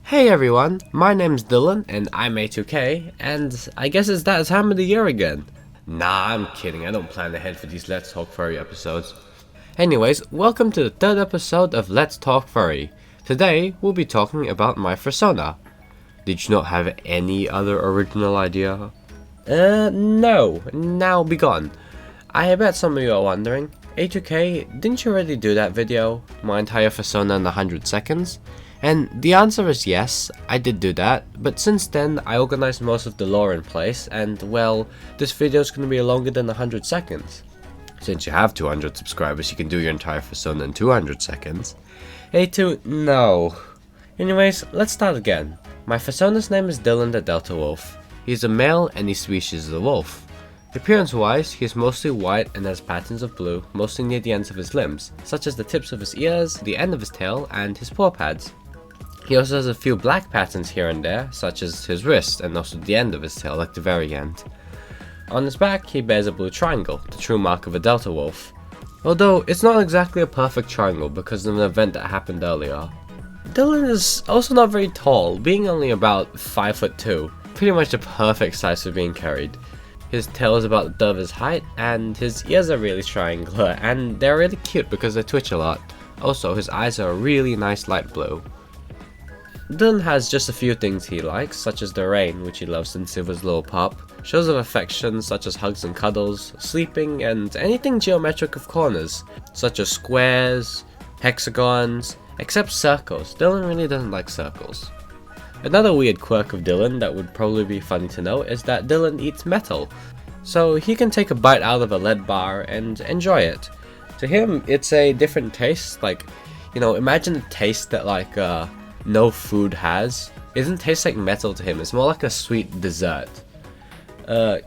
Hey everyone, my name's Dylan and I'm A2K, and I guess it's that time of the year again. Nah, I'm kidding, I don't plan ahead for these Let's Talk Furry episodes. Anyways, welcome to the third episode of Let's Talk Furry. Today, we'll be talking about my fursona. Did you not have any other original idea? No, now be gone. I bet some of you are wondering, A2K, didn't you already do that video, my entire fursona in 100 seconds? And the answer is yes, I did do that, but since then I organized most of the lore in place and well, this video is going to be longer than 100 seconds. Since you have 200 subscribers, you can do your entire fursona in 200 seconds. A2, no. Anyways, let's start again. My fursona's name is Dylan the Delta Wolf. He's a male and his species is a wolf. Appearance wise, he is mostly white and has patterns of blue, mostly near the ends of his limbs, such as the tips of his ears, the end of his tail, and his paw pads. He also has a few black patterns here and there, such as his wrist and also the end of his tail, like the very end. On his back, he bears a blue triangle, the true mark of a Delta Wolf. Although, it's not exactly a perfect triangle because of an event that happened earlier. Dylan is also not very tall, being only about 5'2", pretty much the perfect size for being carried. His tail is about a third of his height, and his ears are really triangular, and they're really cute because they twitch a lot. Also, his eyes are a really nice light blue. Dylan has just a few things he likes, such as the rain, which he loves since he was a little pup, shows of affection such as hugs and cuddles, sleeping, and anything geometric of corners, such as squares, hexagons, except circles. Dylan really doesn't like circles. Another weird quirk of Dylan that would probably be funny to know is that Dylan eats metal, so he can take a bite out of a lead bar and enjoy it. To him, it's a different taste, like, imagine a taste that no food has. It doesn't taste like metal to him, it's more like a sweet dessert.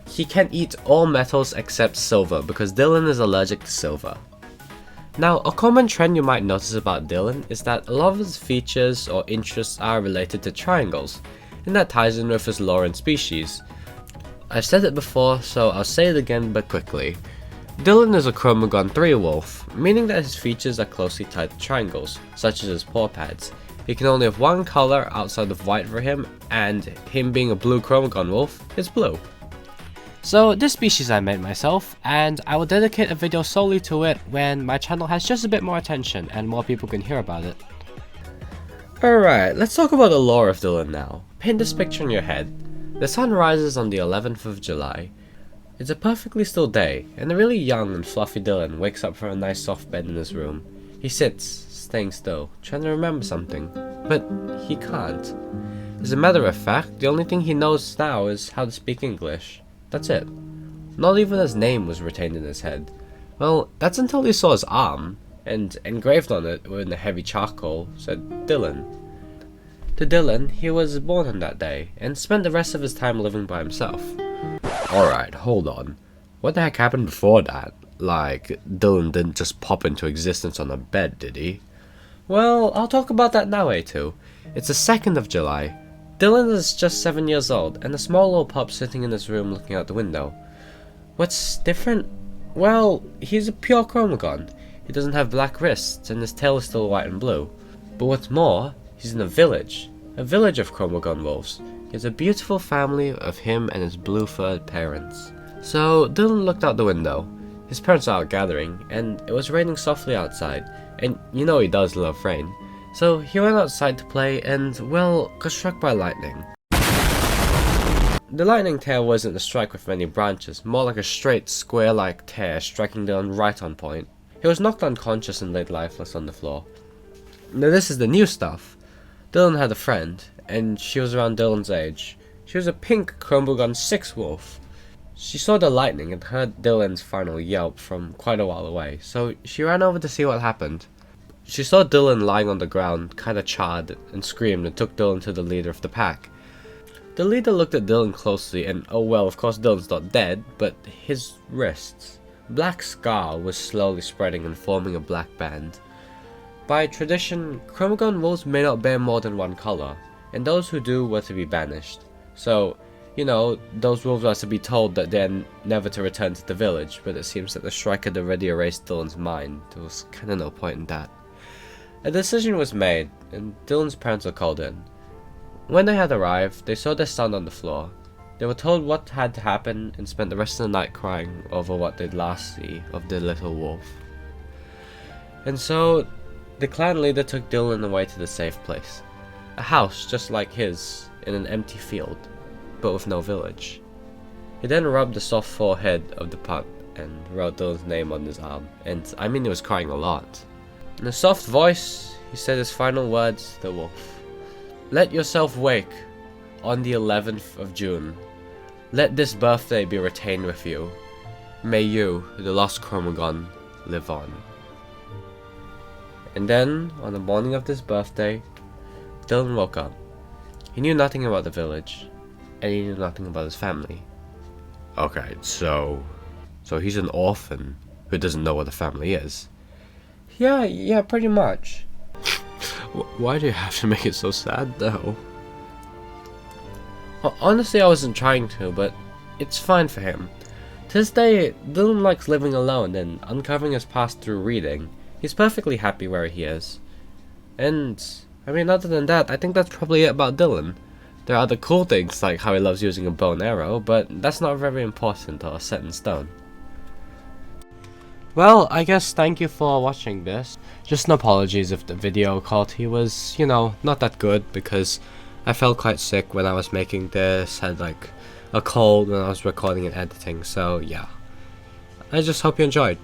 He can eat all metals except silver because Dylan is allergic to silver. Now, a common trend you might notice about Dylan is that a lot of his features or interests are related to triangles, and that ties in with his lore and species. I've said it before, so I'll say it again but quickly. Dylan is a chromogon 3 wolf, meaning that his features are closely tied to triangles, such as his paw pads. He can only have one color outside of white for him, and him being a blue chromogon wolf is blue. So this species I made myself, and I will dedicate a video solely to it when my channel has just a bit more attention and more people can hear about it. Alright, let's talk about the lore of Dylan now. Paint this picture in your head. The sun rises on the 11th of July. It's a perfectly still day, and a really young and fluffy Dylan wakes up from a nice soft bed in his room. He sits, staying still, trying to remember something, but he can't. As a matter of fact, the only thing he knows now is how to speak English. That's it. Not even his name was retained in his head. Well, that's until he saw his arm, and engraved on it with a heavy charcoal said Dylan. To Dylan, he was born on that day, and spent the rest of his time living by himself. Alright, hold on. What the heck happened before that? Like, Dylan didn't just pop into existence on a bed, did he? Well, I'll talk about that now, A2. It's the 2nd of July. Dylan is just 7 years old, and a small little pup sitting in his room looking out the window. What's different? Well, he's a pure chromogon. He doesn't have black wrists, and his tail is still white and blue. But what's more, he's in a village of chromogon wolves. He has a beautiful family of him and his blue-furred parents. So, Dylan looked out the window. His parents are out gathering, and it was raining softly outside, and you know he does love rain. So he went outside to play and, well, got struck by lightning. The lightning tear wasn't a strike with many branches, more like a straight, square-like tear striking Dylan right on point. He was knocked unconscious and laid lifeless on the floor. Now this is the new stuff. Dylan had a friend, and she was around Dylan's age. She was a pink chromogon 6 wolf. She saw the lightning and heard Dylan's final yelp from quite a while away, so she ran over to see what happened. She saw Dylan lying on the ground, kinda charred, and screamed and took Dylan to the leader of the pack. The leader looked at Dylan closely and, oh well, of course Dylan's not dead, but his wrists. Black scar was slowly spreading and forming a black band. By tradition, chromogon wolves may not bear more than one color, and those who do were to be banished. So, those wolves are to be told that they're never to return to the village, but it seems that the strike had already erased Dylan's mind. There was kinda no point in that. A decision was made, and Dylan's parents were called in. When they had arrived, they saw their son on the floor. They were told what had happened and spent the rest of the night crying over what they'd last see of the little wolf. And so, the clan leader took Dylan away to the safe place. A house just like his, in an empty field, but with no village. He then rubbed the soft forehead of the pup and wrote Dylan's name on his arm, and I mean he was crying a lot. In a soft voice, he said his final words to the wolf. "Let yourself wake on the 11th of June. Let this birthday be retained with you. May you, the lost chromagon, live on." And then, on the morning of this birthday, Dylan woke up. He knew nothing about the village, and he knew nothing about his family. Okay, so he's an orphan who doesn't know what a family is. Yeah, pretty much. Why do you have to make it so sad, though? Honestly, I wasn't trying to, but it's fine for him. To this day, Dylan likes living alone and uncovering his past through reading. He's perfectly happy where he is. And, I mean, other than that, I think that's probably it about Dylan. There are other cool things, like how he loves using a bow and arrow, but that's not very important or set in stone. Well, I guess thank you for watching this. Just an apologies if the video quality was, not that good, because I felt quite sick when I was making this, had like a cold when I was recording and editing, so yeah. I just hope you enjoyed.